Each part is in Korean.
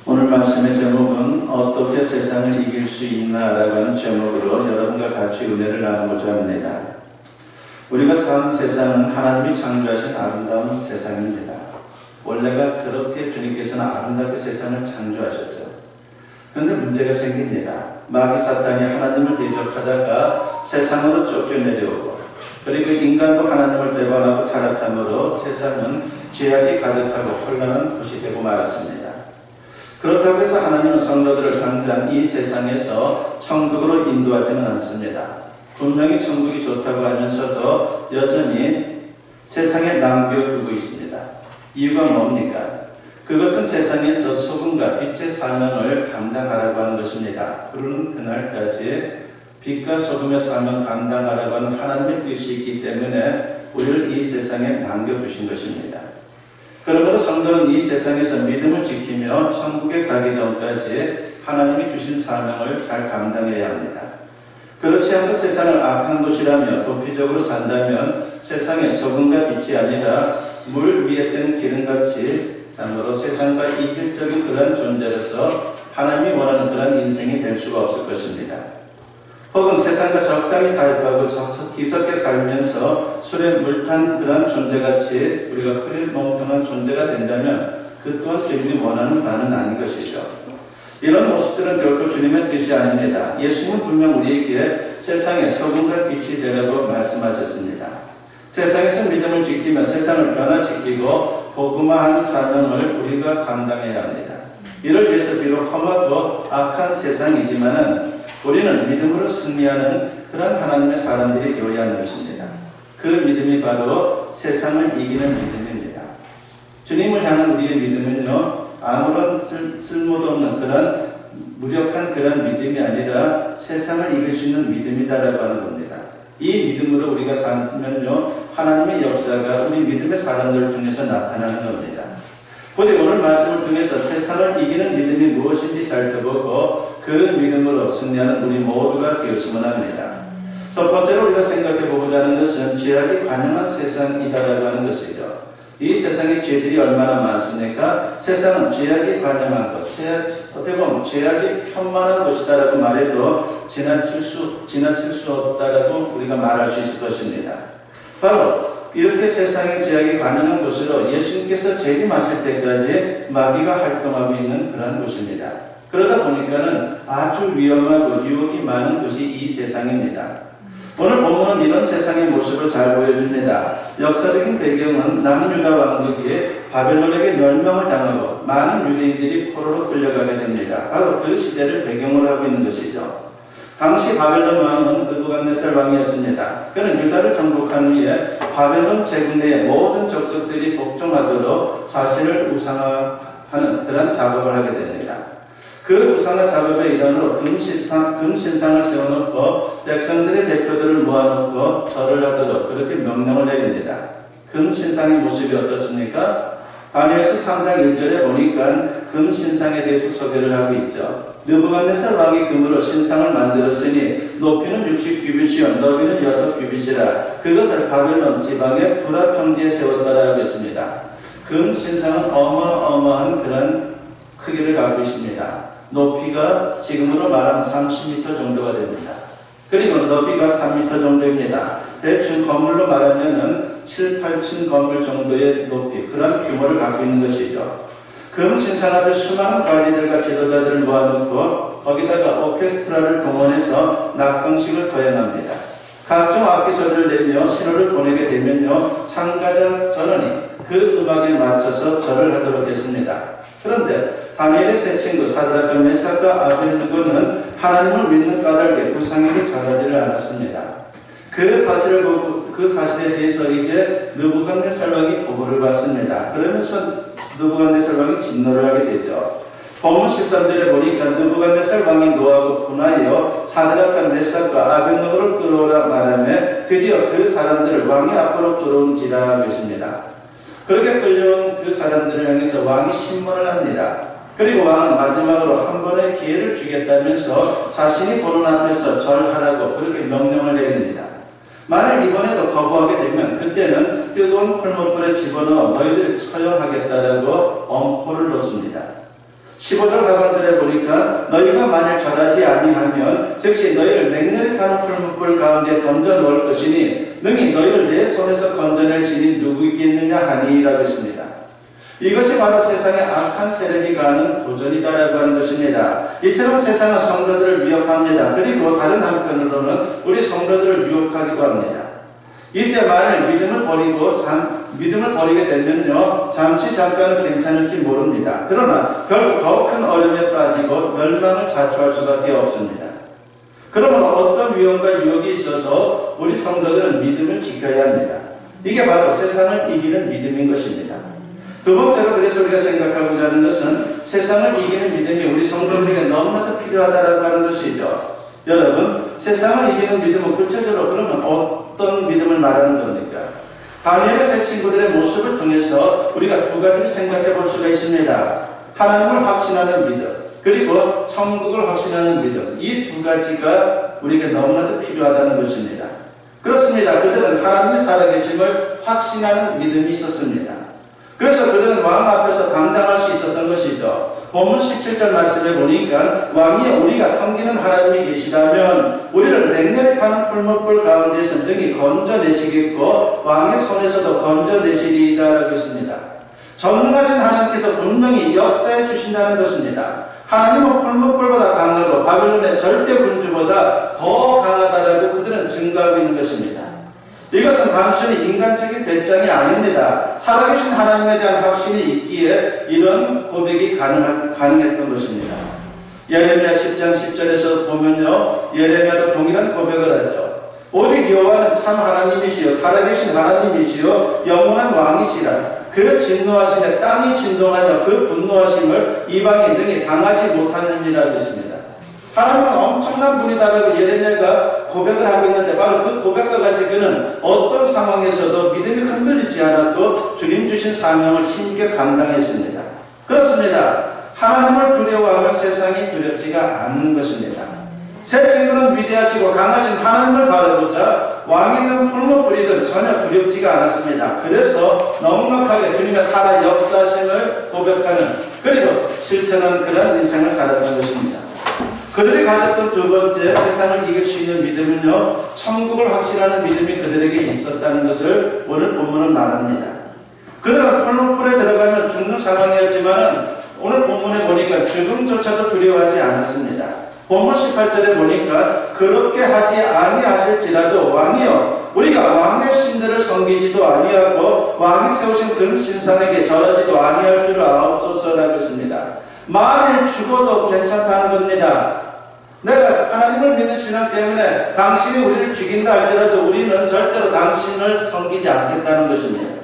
오늘 말씀의 제목은 어떻게 세상을 이길 수 있나라고 하는 제목으로 여러분과 같이 은혜를 나누고자 합니다. 우리가 사는 세상은 하나님이 창조하신 아름다운 세상입니다. 원래가 그렇게 주님께서는 아름답게 세상을 창조하셨죠. 그런데 문제가 생깁니다. 마귀 사탄이 하나님을 대적하다가 세상으로 쫓겨내려오고, 그리고 인간도 하나님을 배반하고 타락함으로 세상은 죄악이 가득하고 혼란한 곳이 되고 말았습니다. 그렇다고 해서 하나님은 성도들을 당장 이 세상에서 천국으로 인도하지는 않습니다. 분명히 천국이 좋다고 하면서도 여전히 세상에 남겨두고 있습니다. 이유가 뭡니까? 그것은 세상에서 소금과 빛의 사명을 감당하라고 하는 것입니다. 그러는 그날까지 빛과 소금의 사명 감당하라고 하는 하나님의 뜻이 있기 때문에 우리를 이 세상에 남겨두신 것입니다. 그러므로 성도는 이 세상에서 믿음을 지키며 천국에 가기 전까지 하나님이 주신 사명을 잘 감당해야 합니다. 그렇지 않고 세상을 악한 곳이라며 도피적으로 산다면 세상의 소금과 빛이 아니라 물 위에 뜬 기름같이 참으로 세상과 이질적인 그런 존재로서 하나님이 원하는 그런 인생이 될 수가 없을 것입니다. 혹은 세상과 적당히 타협하고 뒤섞여 살면서 술에 물탄 그런 존재같이 우리가 흐릿멍텅한 존재가 된다면 그 또한 주님이 원하는 바는 아닌 것이죠. 이런 모습들은 결코 주님의 뜻이 아닙니다. 예수님은 분명 우리에게 세상의 소금과 빛이 되라고 말씀하셨습니다. 세상에서 믿음을 지키면 세상을 변화시키고 복음화하는 사명을 우리가 감당해야 합니다. 이를 위해서 비록 험하고 악한 세상이지만은 우리는 믿음으로 승리하는 그런 하나님의 사람들이 되어야 하는 것입니다. 그 믿음이 바로 세상을 이기는 믿음입니다. 주님을 향한 우리의 믿음은요, 아무런 쓸모도 없는 그런 무력한 그런 믿음이 아니라 세상을 이길 수 있는 믿음이다라고 하는 겁니다. 이 믿음으로 우리가 살면요, 하나님의 역사가 우리 믿음의 사람들을 통해서 나타나는 겁니다. 부디 오늘 말씀을 통해서 세상을 이기는 믿음이 무엇인지 살펴보고 그 믿음으로 승리하는 우리 모두가 되었으면 합니다. 첫 번째로 우리가 생각해보고자 하는 것은 죄악이 관영한 세상이다라고 하는 것이죠. 이 세상에 죄들이 얼마나 많습니까? 세상은 죄악이 관영한 것, 어떻게 보면 죄악이 편만한 것이다라고 말해도 지나칠 수 없다라고 우리가 말할 수 있을 것입니다. 바로 이렇게 세상의 죄악이 관영한 곳으로 예수님께서 재림하실 때까지 마귀가 활동하고 있는 그런 곳입니다. 그러다 보니까는 아주 위험하고 유혹이 많은 곳이 이 세상입니다. 오늘 본문은 이런 세상의 모습을 잘 보여줍니다. 역사적인 배경은 남유다 왕국이 바벨론에게 멸망을 당하고 많은 유대인들이 포로로 끌려가게 됩니다. 바로 그 시대를 배경으로 하고 있는 것이죠. 당시 바벨론 왕은 느부갓네살 왕이었습니다. 그는 유다를 정복한 후에 바벨론 제국 내의 모든 족속들이 복종하도록 사실을 우상화하는 그런 작업을 하게 됩니다. 그 우상화 작업의 일환으로 금신상을 세워놓고 백성들의 대표들을 모아놓고 절을 하도록 그렇게 명령을 내립니다. 금신상의 모습이 어떻습니까? 다니엘서 3장 1절에 보니까 금신상에 대해서 소개를 하고 있죠. 느부갓네살 왕이 금으로 신상을 만들었으니 높이는 60규빗이요 너비는 6규빗이라 그것을 바벨론 지방의 브라 평지에 세웠다라고 했습니다. 금 신상은 어마어마한 그런 크기를 갖고 있습니다. 높이가 지금으로 말하면 30m 정도가 됩니다. 그리고 너비가 3m 정도입니다. 대충 건물로 말하면 7, 8층 건물 정도의 높이, 그런 규모를 갖고 있는 것이죠. 금 신상 앞에 수많은 관리들과 지도자들을 모아놓고 거기다가 오케스트라를 동원해서 낙성식을 거행합니다. 각종 악기소리를 내며 신호를 보내게 되면요, 참가자 전원이 그 음악에 맞춰서 절을 하도록 했습니다. 그런데 다니엘의 세 친구 사드락과 메삭과 아벳느고는 하나님을 믿는 까닭에 우상에게 절하지를 않았습니다. 그 사실에 대해서 이제 느부갓네살 왕이 보고를 받습니다. 그러면서 느부갓네살 왕이 진노를 하게 되죠. 본문 13절에 보니까 느부갓네살 왕이 노하고 분하여 사드락과 메삭과 아벳느고를 끌어오라 말하며 드디어 그 사람들을 왕이 앞으로 들어온지라 하고 있습니다. 그렇게 끌려온 그 사람들을 향해서 왕이 신문을 합니다. 그리고 왕은 마지막으로 한 번의 기회를 주겠다면서 자신이 보는 앞에서 절하라고 그렇게 명령을 내립니다. 만일 이번에도 거부하게 되면 그때는 뜨거운 풀무불에 집어넣어 너희들 처형하겠다라고 엄포를 놓습니다. 15절 하반절에 보니까 너희가 만일 절하지 아니하면 즉시 너희를 맹렬히 타는 풀무불 가운데 던져 놓을 것이니 능히 너희를 내 손에서 건져낼 신이 누구이겠느냐 하니라고 했습니다. 이것이 바로 세상의 악한 세력이 가하는 도전이다라고 하는 것입니다. 이처럼 세상은 성도들을 위협합니다. 그리고 다른 한편으로는 우리 성도들을 유혹하기도 합니다. 이때 만일 믿음을 버리게 되면요, 잠깐은 괜찮을지 모릅니다. 그러나 결국 더 큰 어려움에 빠지고 멸망을 자초할 수밖에 없습니다. 그러므로 어떤 위험과 유혹이 있어도 우리 성도들은 믿음을 지켜야 합니다. 이게 바로 세상을 이기는 믿음인 것입니다. 두 번째로 그래서 우리가 생각하고자 하는 것은 세상을 이기는 믿음이 우리 성도들에게 너무나도 필요하다고 하는 것이죠. 여러분, 세상을 이기는 믿음은 구체적으로 그러면 어떤 믿음을 말하는 겁니까? 다니엘의 세 친구들의 모습을 통해서 우리가 두 가지를 생각해 볼 수가 있습니다. 하나님을 확신하는 믿음, 그리고 천국을 확신하는 믿음. 이 두 가지가 우리에게 너무나도 필요하다는 것입니다. 그렇습니다. 그들은 하나님의 살아계심을 확신하는 믿음이 있었습니다. 그래서 그들은 왕 앞에서 당당할 수 있었던 것이죠. 본문 17절 말씀에 보니까 왕이 우리가 섬기는 하나님이 계시다면 우리를 맹렬히 타는 풀무불 가운데서 능히 건져내시겠고 왕의 손에서도 건져내시리이다라고 했습니다. 전능하신 하나님께서 분명히 역사해 주신다는 것입니다. 하나님은 풀무불보다 강하고 바벨론의 절대 군주보다 더 강하다라고 그들은 증거하고 있는 것입니다. 이것은 단순히 인간적인 배짱이 아닙니다. 살아계신 하나님에 대한 확신이 있기에 이런 고백이 가능했던 것입니다. 예레미야 10장 10절에서 보면요, 예레미야도 동일한 고백을 하죠. 오직 여호와는 참 하나님이시요 살아계신 하나님이시요 영원한 왕이시라. 그 진노하심에 땅이 진동하며 그 분노하심을 이방이 능히 당하지 못하느니라고 했습니다. 하나님은 엄청난 분이다라고 예레미야가 고백을 하고 있는데 바로 그 고백과 같이 그는 어떤 상황에서도 믿음이 흔들리지 않았고 주님 주신 사명을 힘있게 감당했습니다. 그렇습니다. 하나님을 두려워하면 세상이 두렵지가 않는 것입니다. 세 친구는 위대하시고 강하신 하나님을 바라보자 왕이든 풀무불이든 전혀 두렵지가 않았습니다. 그래서 넉넉하게 주님의 살아 역사심을 고백하는 그리고 실천하는 그런 인생을 살았던 것입니다. 그들이 가졌던 두 번째 세상을 이길 수 있는 믿음은요, 천국을 확신하는 믿음이 그들에게 있었다는 것을 오늘 본문은 말합니다. 그들은 풀무불에 들어가면 죽는 상황이었지만 오늘 본문에 보니까 죽음조차도 두려워하지 않았습니다. 본문 18절에 보니까 그렇게 하지 아니하실지라도 왕이여 우리가 왕의 신들을 섬기지도 아니하고 왕이 세우신 금신상에게 절하지도 아니할 줄 아옵소서라고 했습니다. 만일 죽어도 괜찮다는 겁니다. 내가 하나님을 믿는 신앙 때문에 당신이 우리를 죽인다 할지라도 우리는 절대로 당신을 섬기지 않겠다는 것입니다.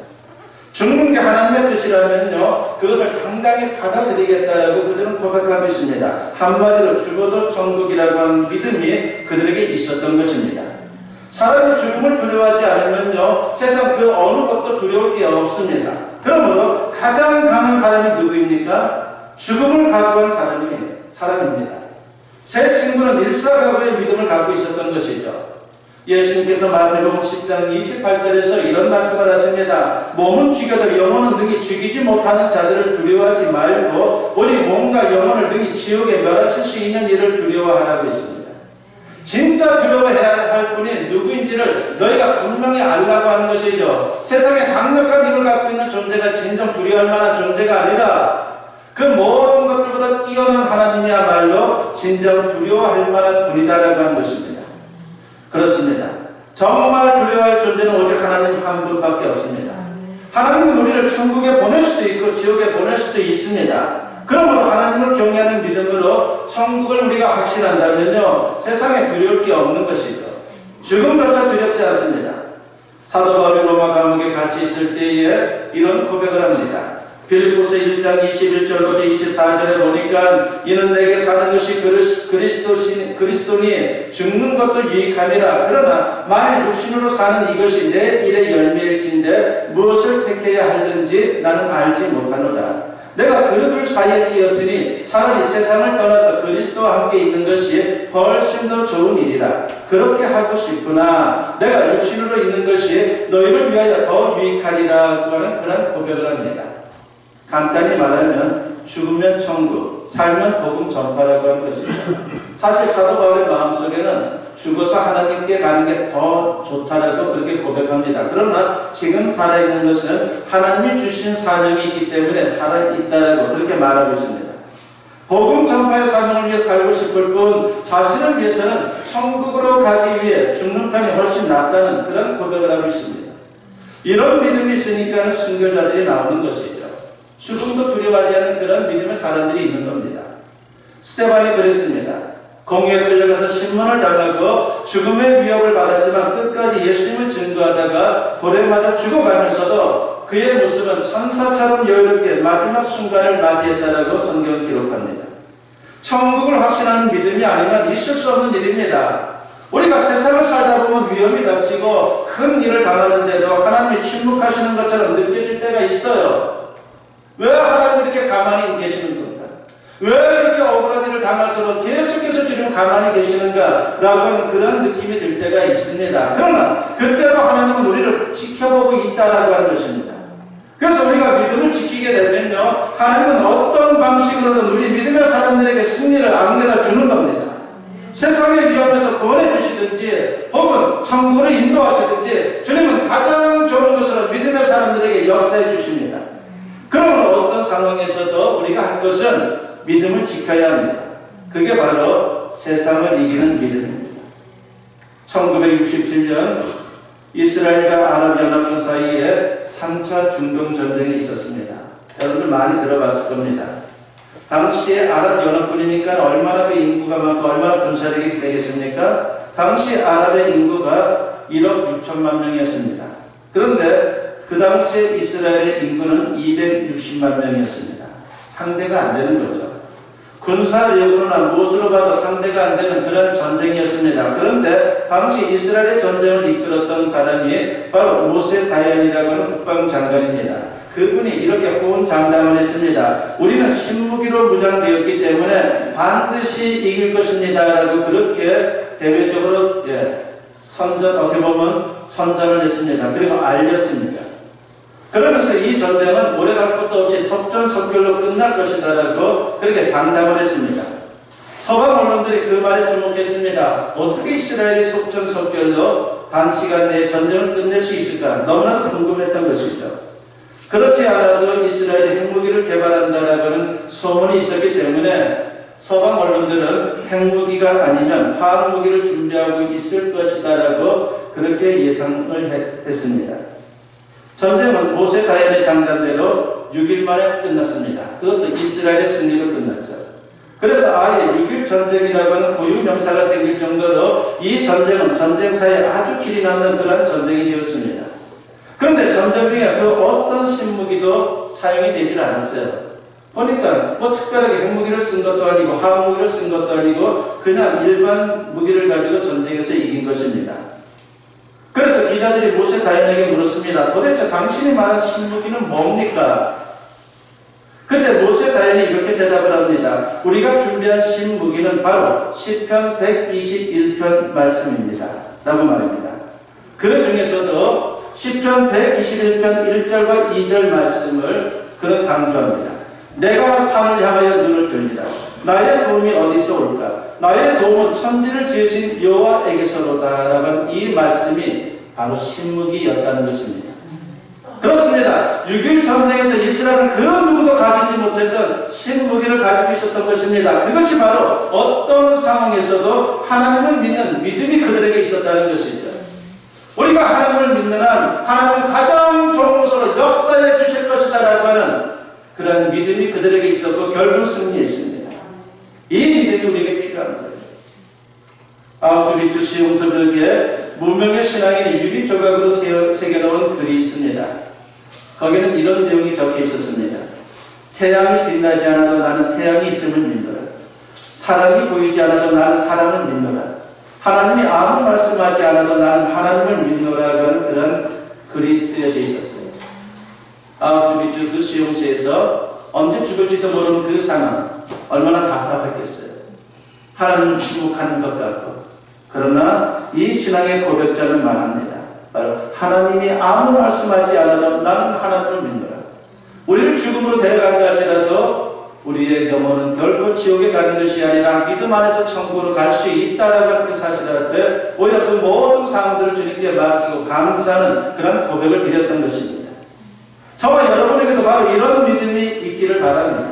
죽는 게 하나님의 뜻이라면요, 그것을 당당히 받아들이겠다라고 그들은 고백하고 있습니다. 한마디로 죽어도 천국이라고 하는 믿음이 그들에게 있었던 것입니다. 사람이 죽음을 두려워하지 않으면요, 세상 그 어느 것도 두려울 게 없습니다. 그러므로 가장 강한 사람이 누구입니까? 죽음을 각오한 사람입니다. 세 친구는 일사각오의 믿음을 갖고 있었던 것이죠. 예수님께서 마태복음 10장 28절에서 이런 말씀을 하십니다. 몸은 죽여도 영혼은 능히 죽이지 못하는 자들을 두려워하지 말고 오직 몸과 영혼을 능히 지옥에 멸하실 수 있는 일을 두려워하라고 했습니다. 진짜 두려워해야 할 분이 누구인지를 너희가 분명히 알라고 하는 것이죠. 세상에 강력한 힘을 갖고 있는 존재가 진정 두려워할 만한 존재가 아니라 그 모든 것들보다 뛰어난 하나님이야말로 진정 두려워할 만한 분이다라고 하는 것입니다. 그렇습니다. 정말 두려워할 존재는 오직 하나님 한 분밖에 없습니다. 하나님은 우리를 천국에 보낼 수도 있고 지옥에 보낼 수도 있습니다. 그러므로 하나님을 경외하는 믿음으로 천국을 우리가 확신한다면요, 세상에 두려울 게 없는 것이죠. 죽음조차 두렵지 않습니다. 사도 바울이 로마 감옥에 같이 있을 때에 이런 고백을 합니다. 빌립보서 1장 21절부터 24절에 보니까 이는 내게 사는 것이 그리스도니 죽는 것도 유익함이라. 그러나 만일 육신으로 사는 이것이 내 일의 열매일진데 무엇을 택해야 할는지 나는 알지 못하노라. 내가 그 둘 사이에 끼었으니 차라리 세상을 떠나서 그리스도와 함께 있는 것이 훨씬 더 좋은 일이라. 그렇게 하고 싶구나. 내가 육신으로 있는 것이 너희를 위하여 더 유익하리라고 하는 그런 고백을 합니다. 간단히 말하면 죽으면 천국, 살면 복음 전파라고 하는 것입니다. 사실 사도 바울의 마음속에는 죽어서 하나님께 가는 게 더 좋다라고 그렇게 고백합니다. 그러나 지금 살아있는 것은 하나님이 주신 사명이 있기 때문에 살아있다라고 그렇게 말하고 있습니다. 복음 전파의 사명을 위해 살고 싶을 뿐 자신을 위해서는 천국으로 가기 위해 죽는 편이 훨씬 낫다는 그런 고백을 하고 있습니다. 이런 믿음이 있으니까 순교자들이 나오는 것이죠. 죽음도 두려워하지 않는 그런 믿음의 사람들이 있는 겁니다. 스데반이 그랬습니다. 공회에 끌려가서 신문을 당하고 죽음의 위협을 받았지만 끝까지 예수님을 증거하다가 돌에 맞아 죽어가면서도 그의 모습은 천사처럼 여유롭게 마지막 순간을 맞이했다라고 성경은 기록합니다. 천국을 확신하는 믿음이 아니면 있을 수 없는 일입니다. 우리가 세상을 살다 보면 위험이 닥치고 큰 일을 당하는데도 하나님이 침묵하시는 것처럼 느껴질 때가 있어요. 왜 하나님이 이렇게 가만히 계시는 건가? 왜 이렇게 억울한 일을 당하도록 계속해서 주님 가만히 계시는가? 라고 하는 그런 느낌이 들 때가 있습니다. 그러나 그때도 하나님은 우리를 지켜보고 있다라고 하는 것입니다. 그래서 우리가 믿음을 지키게 되면요, 하나님은 어떤 방식으로든 우리 믿음의 사람들에게 승리를 안겨다 주는 겁니다. 세상의 위험에서 구원해 주시든지 혹은 천국으로 인도하시든지 주님은 가장 좋은 것으로 믿음의 사람들에게 역사해 주십니다. 그러면 어떤 상황에서도 우리가 할 것은 믿음을 지켜야 합니다. 그게 바로 세상을 이기는 믿음입니다. 1967년 이스라엘과 아랍연합군 사이에 3차 중동 전쟁이 있었습니다. 여러분들 많이 들어봤을 겁니다. 당시에 아랍연합군이니까 얼마나 그 인구가 많고 얼마나 군사력이 세겠습니까? 당시 아랍의 인구가 1억 6천만 명이었습니다. 그런데 그 당시에 이스라엘의 인구는 260만 명이었습니다. 상대가 안 되는 거죠. 군사력으로나 무엇으로 봐도 상대가 안 되는 그런 전쟁이었습니다. 그런데 당시 이스라엘의 전쟁을 이끌었던 사람이 바로 모세 다연이라고 하는 국방장관입니다. 그분이 이렇게 호언장담을 했습니다. 우리는 신무기로 무장되었기 때문에 반드시 이길 것입니다. 라고 그렇게 대외적으로 어떻게 보면 선전을 했습니다. 그리고 알렸습니다. 그러면서 이 전쟁은 오래 갈 것도 없이 속전속결로 끝날 것이다라고 그렇게 장담을 했습니다. 서방 언론들이 그 말에 주목했습니다. 어떻게 이스라엘이 속전속결로 단시간 내에 전쟁을 끝낼 수 있을까? 너무나도 궁금했던 것이죠. 그렇지 않아도 이스라엘이 핵무기를 개발한다라고 하는 소문이 있었기 때문에 서방 언론들은 핵무기가 아니면 화학무기를 준비하고 있을 것이다라고 그렇게 예상을 했습니다. 전쟁은 모세 다연의 장담대로 6일 만에 끝났습니다. 그것도 이스라엘의 승리로 끝났죠. 그래서 아예 6일 전쟁이라고 하는 고유 명사가 생길 정도로 이 전쟁은 전쟁사에 아주 길이 남는 그런 전쟁이 되었습니다. 그런데 전쟁 중에 그 어떤 신무기도 사용이 되질 않았어요. 보니까 뭐 특별하게 핵무기를 쓴 것도 아니고 화학무기를 쓴 것도 아니고 그냥 일반 무기를 가지고 전쟁에서 이긴 것입니다. 그래서 기자들이 모세 다연에게 물었습니다. 도대체 당신이 말한 신무기는 뭡니까? 그때 모세 다연이 이렇게 대답을 합니다. 우리가 준비한 신무기는 바로 시편 121편 말씀입니다. 라고 말합니다. 그 중에서도 시편 121편 1절과 2절 말씀을 그런 강조합니다. 내가 산을 향하여 눈을 들리라. 나의 도움이 어디서 올까? 나의 도움은 천지를 지으신 여호와에게서로다. 라는 이 말씀이 바로 신무기였다는 것입니다. 그렇습니다. 6.1 전쟁에서 이스라엘은 그 누구도 가지지 못했던 신무기를 가지고 있었던 것입니다. 그것이 바로 어떤 상황에서도 하나님을 믿는 믿음이 그들에게 있었다는 것이죠. 우리가 하나님을 믿는 한 하나님은 가장 좋은 것으로 역사해 주실 것이다 라고 하는 그런 믿음이 그들에게 있었고 결국 승리했습니다. 이 믿음이 우리에게 필요한 거예요. 아우슈비츠 시용서벽에 무명의 신앙인이 유리 조각으로 새겨놓은 글이 있습니다. 거기는 이런 내용이 적혀 있었습니다. 태양이 빛나지 않아도 나는 태양이 있음을 믿노라. 사랑이 보이지 않아도 나는 사랑을 믿노라. 하나님이 아무 말씀하지 않아도 나는 하나님을 믿노라고 하는 그런 글이 쓰여져 있었어요. 아우슈비츠 그 수용소에서 언제 죽을지도 모르는 그 상황 얼마나 답답했겠어요. 하나님을 침묵하는 것 같고. 그러나 이 신앙의 고백자는 말합니다. 바로 하나님이 아무 말씀하지 않아도 나는 하나님을 믿노라. 우리를 죽음으로 데려간다 할지라도 우리의 영혼은 결코 지옥에 가는 것이 아니라 믿음 안에서 천국으로 갈 수 있다라는 그 사실 앞에 오히려 그 모든 상황들을 주님께 맡기고 감사하는 그런 고백을 드렸던 것입니다. 저와 여러분에게도 바로 이런 믿음이 있기를 바랍니다.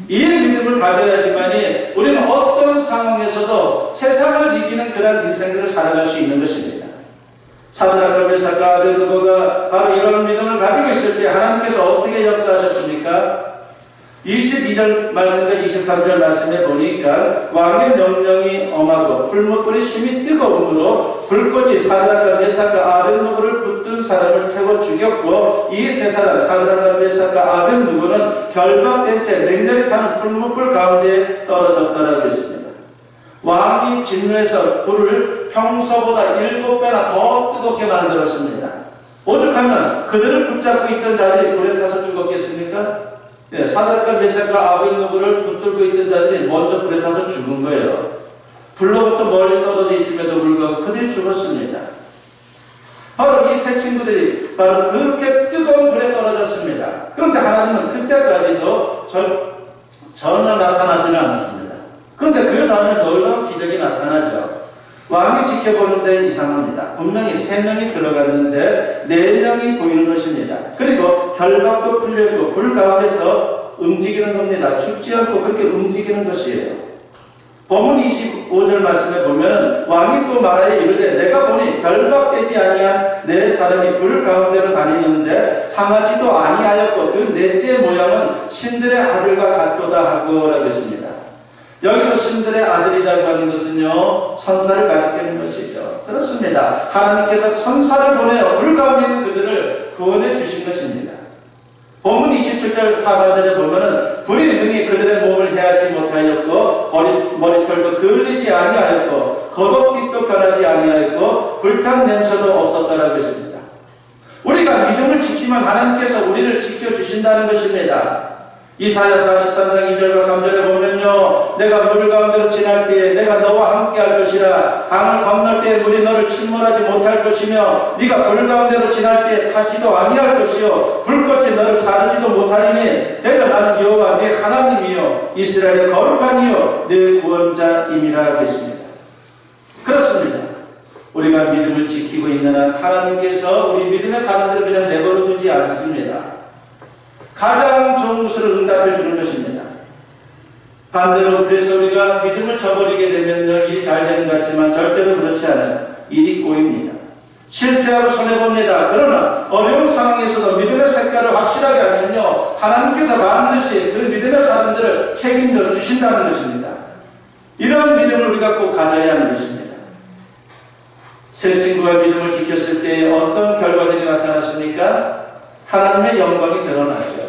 이 믿음을 가져야지만이 우리는 어떤 상황에서도 세상을 이기는 그런 인생들을 살아갈 수 있는 것입니다. 사드락과 메삭과 아벳느고가 바로 이런 믿음을 가지고 있을 때 하나님께서 어떻게 역사하셨습니까? 22절 말씀과 23절 말씀에 보니까 왕의 명령이 엄하고 풀무불이 심히 뜨거움으로 불꽃이 사드락과 메삭과 아벳느고를 붙든 사람을 태워 죽였고 이 세 사람 사드락과 메삭과 아벳느고는 결박된 채 맹렬히 타는 풀무불 가운데 떨어졌다라고 했습니다. 왕이 진노해서 불을 평소보다 7배나 더 뜨겁게 만들었습니다. 오죽하면 그들을 붙잡고 있던 자들이 불에 타서 죽었겠습니까? 사드락과 메삭과 아벳느고를 붙들고 있던 자들이 먼저 불에 타서 죽은 거예요. 불로부터 멀리 떨어져 있음에도 불구하고 그들이 죽었습니다. 바로 이 세 친구들이 바로 그렇게 뜨거운 불에 떨어졌습니다. 그런데 하나님은 그때까지도 전혀 나타나지는 않았습니다. 그런데 그 다음에 놀라운 기적이 나타나죠. 왕이 지켜보는데 이상합니다. 분명히 3명이 들어갔는데 4명이 보이는 것입니다. 그리고 결박도 풀려있고 불 가운데서 움직이는 겁니다. 죽지 않고 그렇게 움직이는 것이에요. 본문 25절 말씀에 보면 왕이 또 말하여 이르되 내가 보니 결박되지 아니한 4사람이 불 가운데로 다니는데 상하지도 아니하였고 그 넷째 모양은 신들의 아들과 같도다 하고 라고 했습니다. 여기서 신들의 아들이라고 하는 것은요, 천사를 가리키는 것이죠. 그렇습니다. 하나님께서 천사를 보내어 불 가운데 있는 그들을 구원해 주신 것입니다. 본문 27절 하반절에 보면은 불이 능히 그들의 몸을 해하지 못하였고 머리털도 그을리지 아니하였고 겉옷빛도 변하지 아니하였고 불탄 냄새도 없었다라고 했습니다. 우리가 믿음을 지키면 하나님께서 우리를 지켜주신다는 것입니다. 이사야 43장 2절과 3절에 보면요, 내가 물 가운데로 지날 때에 내가 너와 함께 할 것이라. 강을 건널 때에 물이 너를 침몰하지 못할 것이며 네가 불 가운데로 지날 때에 타지도 아니할 것이요 불꽃이 너를 사르지도 못하리니 내가 나는 여호와 네 하나님이요 이스라엘의 거룩한 이요 네 구원자임이라 하겠습니다. 그렇습니다. 우리가 믿음을 지키고 있는 한 하나님께서 우리 믿음의 사람들을 그냥 내버려 두지 않습니다. 가장 좋은 것으로 응답해 주는 것입니다. 반대로 그래서 우리가 믿음을 저버리게 되면요, 일이 잘 되는 것 같지만 절대로 그렇지 않아요. 일이 꼬입니다. 실패하고 손해봅니다. 그러나 어려운 상황에서도 믿음의 색깔을 확실하게 하면요, 하나님께서 반드시 그 믿음의 사람들을 책임져 주신다는 것입니다. 이런 믿음을 우리가 꼭 가져야 하는 것입니다. 세 친구가 믿음을 지켰을 때 어떤 결과들이 나타났습니까? 하나님의 영광이 드러났죠.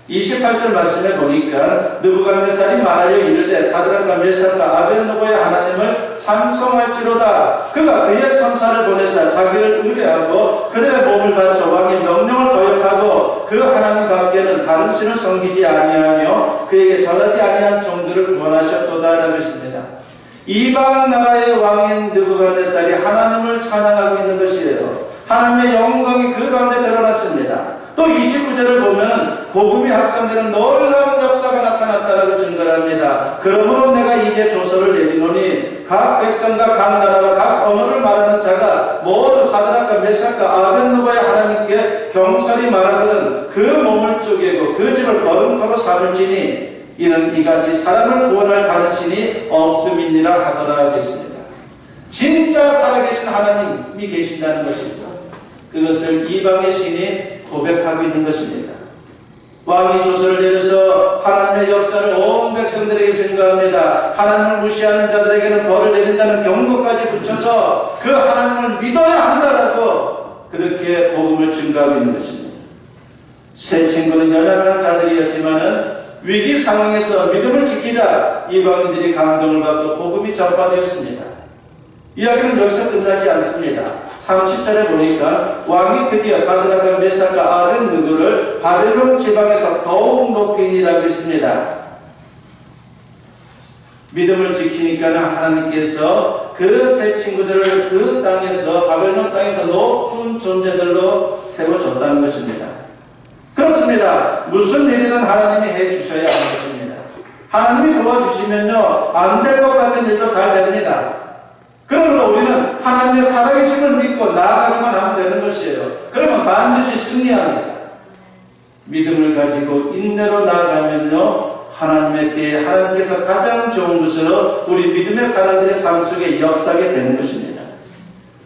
28절 말씀에 보니까 느부갓네살이 말하여 이르되 사드락과 메삭과 아벳느고의 하나님을 찬송할지로다. 그가 그의 천사를 보내사 자기를 의뢰하고 그들의 몸을 바쳐 왕의 명령을 거역하고 그 하나님 밖에는 다른 신을 섬기지 아니하며 그에게 절하지 아니한 종들을 구원하셨도다라고 했습니다. 이방 나라의 왕인 느부갓네살이 하나님을 찬양하고 있는 것이에요. 하나님의 영광이 그 가운데 드러났습니다. 또 29절을 보면 복음이 확산되는 놀라운 역사가 나타났다라고 증거합니다. 그러므로 내가 이제 조서를 내리노니 각 백성과 각 나라와 각 언어를 말하는 자가 모두 사드락과 메삭과 아벳느고의 하나님께 경솔히 말하거든 그 몸을 쪼개고 그 집을 거름토로 삼을지니 이는 이같이 사람을 구원할 다른 신이 없음이니라 하더라 하겠습니다. 진짜 살아계신 하나님이 계신다는 것이죠. 그것을 이방의 신이 고백하고 있는 것입니다. 왕이 조서를 내려서 하나님의 역사를 온 백성들에게 증거합니다. 하나님을 무시하는 자들에게는 벌을 내린다는 경고까지 붙여서 그 하나님을 믿어야 한다라고 그렇게 복음을 증거하고 있는 것입니다. 세 친구는 연약한 자들이었지만은 위기 상황에서 믿음을 지키자 이방인들이 감동을 받고 복음이 전파되었습니다. 이야기는 여기서 끝나지 않습니다. 30절에 보니까 왕이 드디어 사드락과 메삭과 아벳느고를 바벨론 지방에서 더욱 높이니라고 했습니다. 믿음을 지키니까 하나님께서 그 세 친구들을 그 땅에서 바벨론 땅에서 높은 존재들로 세워줬다는 것입니다. 그렇습니다. 무슨 일이든 하나님이 해주셔야 하는 것입니다. 하나님이 도와주시면요, 안 될 것 같은 일도 잘 됩니다. 그러므로 우리는 하나님의 살아계심을 믿고 나아가기만 하면 되는 것이에요. 그러면 반드시 승리합니다. 믿음을 가지고 인내로 나아가면요, 하나님께서 가장 좋은 것으로 우리 믿음의 사람들의 삶 속에 역사하게 되는 것입니다.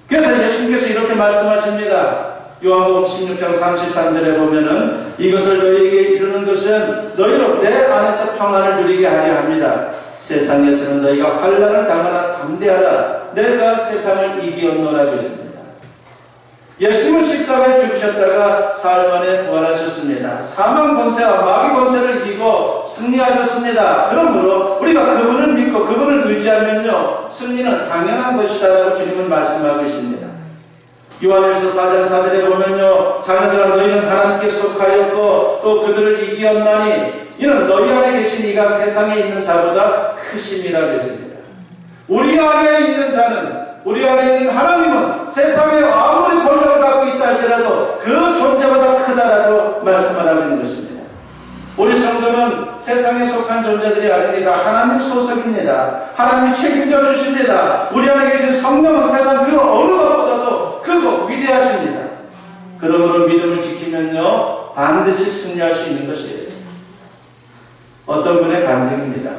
그래서 예수님께서 이렇게 말씀하십니다. 요한복음 16장 33절에 보면은 이것을 너희에게 이루는 것은 너희로 내 안에서 평안을 누리게 하려 합니다. 세상에서는 너희가 환난을 당하나 담대하라. 내가 세상을 이기었노라고 했습니다. 예수님은 십자가에 죽으셨다가 사흘 만에 부활하셨습니다. 사망 권세와 마귀 권세를 이기고 승리하셨습니다. 그러므로 우리가 그분을 믿고 그분을 의지하면요, 승리는 당연한 것이다라고 주님은 말씀하고 있습니다. 요한일서 4장 4절에 보면요, 자녀들아 너희는 하나님께 속하였고 또 그들을 이기었나니 이는 너희 안에 계신 이가 세상에 있는 자보다 크심이라고 했습니다. 우리 안에 있는 자는, 우리 안에 있는 하나님은 세상에 아무리 권력을 갖고 있다 할지라도 그 존재보다 크다라고 말씀을 하고 있는 것입니다. 우리 성도는 세상에 속한 존재들이 아닙니다. 하나님 소속입니다. 하나님이 책임져 주십니다. 우리 안에 계신 성령은 세상 그 어느 것보다도 크고 위대하십니다. 그러므로 믿음을 지키면요, 반드시 승리할 수 있는 것이에요. 어떤 분의 간증입니다.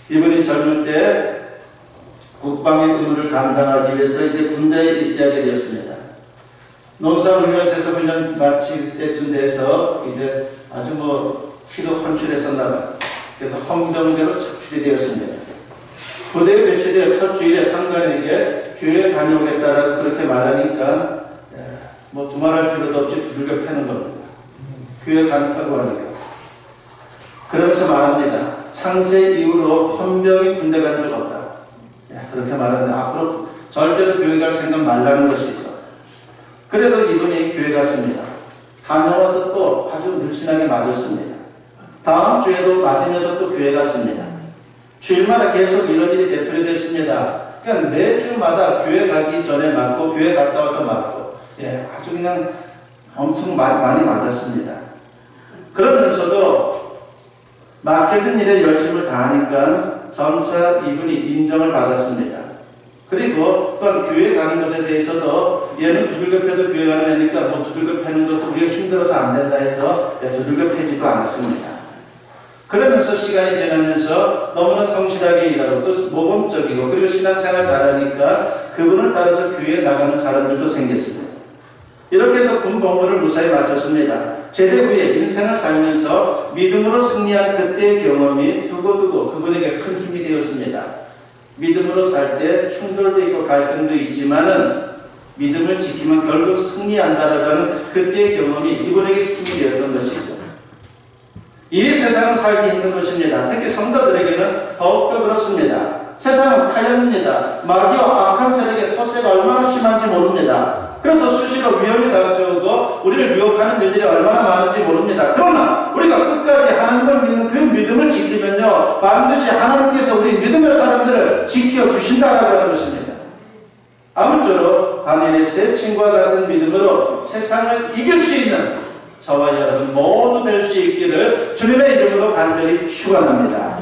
이분이 젊을 때 국방의 의무를 감당하기 위해서 이제 군대에 입대하게 되었습니다. 농사훈련에서 훈련 마칠 때쯤 돼서 이제 아주 키도 헌출했었나 봐요. 그래서 헌병대로 착출이 되었습니다. 부대에 배치되어 첫 주일에 상관에게 교회에 다녀오겠다라고 그렇게 말하니까 두말할 필요도 없이 두들겨 패는 겁니다. 교회 가니까고 하니까. 그러면서 말합니다. 창세 이후로 헌병이 군대 간 적 없다. 그렇게 말하는데 앞으로 절대로 교회 갈 생각 말라는 것이죠. 그래도 이분이 교회 갔습니다. 다녀와서 또 아주 늘씬하게 맞았습니다. 다음 주에도 맞으면서 또 교회 갔습니다. 주일마다 계속 이런 일이 되풀이됐습니다. 그러니까 매주마다 교회 가기 전에 맞고 교회 갔다 와서 맞고, 아주 그냥 엄청 많이 맞았습니다. 그러면서도 맡겨진 일에 열심을 다하니까 점차 이분이 인정을 받았습니다. 그리고 또한 교회 가는 것에 대해서도 얘는 두들겨 패도 교회 가는 애니까 두들겨 패는 것도 우리가 힘들어서 안 된다 해서 두들겨 패지도 않았습니다. 그러면서 시간이 지나면서 너무나 성실하게 일하고 또 모범적이고 그리고 신앙생활 잘하니까 그분을 따라서 교회에 나가는 사람들도 생겼습니다. 이렇게 해서 군복무를 무사히 마쳤습니다. 제대 후에 인생을 살면서 믿음으로 승리한 그때의 경험이 두고두고 그분에게 큰 힘이 되었습니다. 믿음으로 살 때 충돌도 있고 갈등도 있지만은 믿음을 지키면 결국 승리한다라고 하는 그때의 경험이 이분에게 힘이 되었던 것이죠. 이 세상은 살기 힘든 것입니다. 특히 성도들에게는 더욱더 그렇습니다. 세상은 타협입니다. 마귀와 악한 세력의 터세가 얼마나 심한지 모릅니다. 그래서 수시로 위험이 닥쳐오고 우리를 유혹하는 일들이 얼마나 많은지 모릅니다. 그러나 우리가 끝까지 하나님을 믿는 그 믿음을 지키면요, 반드시 하나님께서 우리 믿음의 사람들을 지켜주신다라고 하는 것입니다. 아무쪼록 다니엘의 세 친구와 같은 믿음으로 세상을 이길 수 있는 저와 여러분 모두 될 수 있기를 주님의 이름으로 간절히 축원합니다.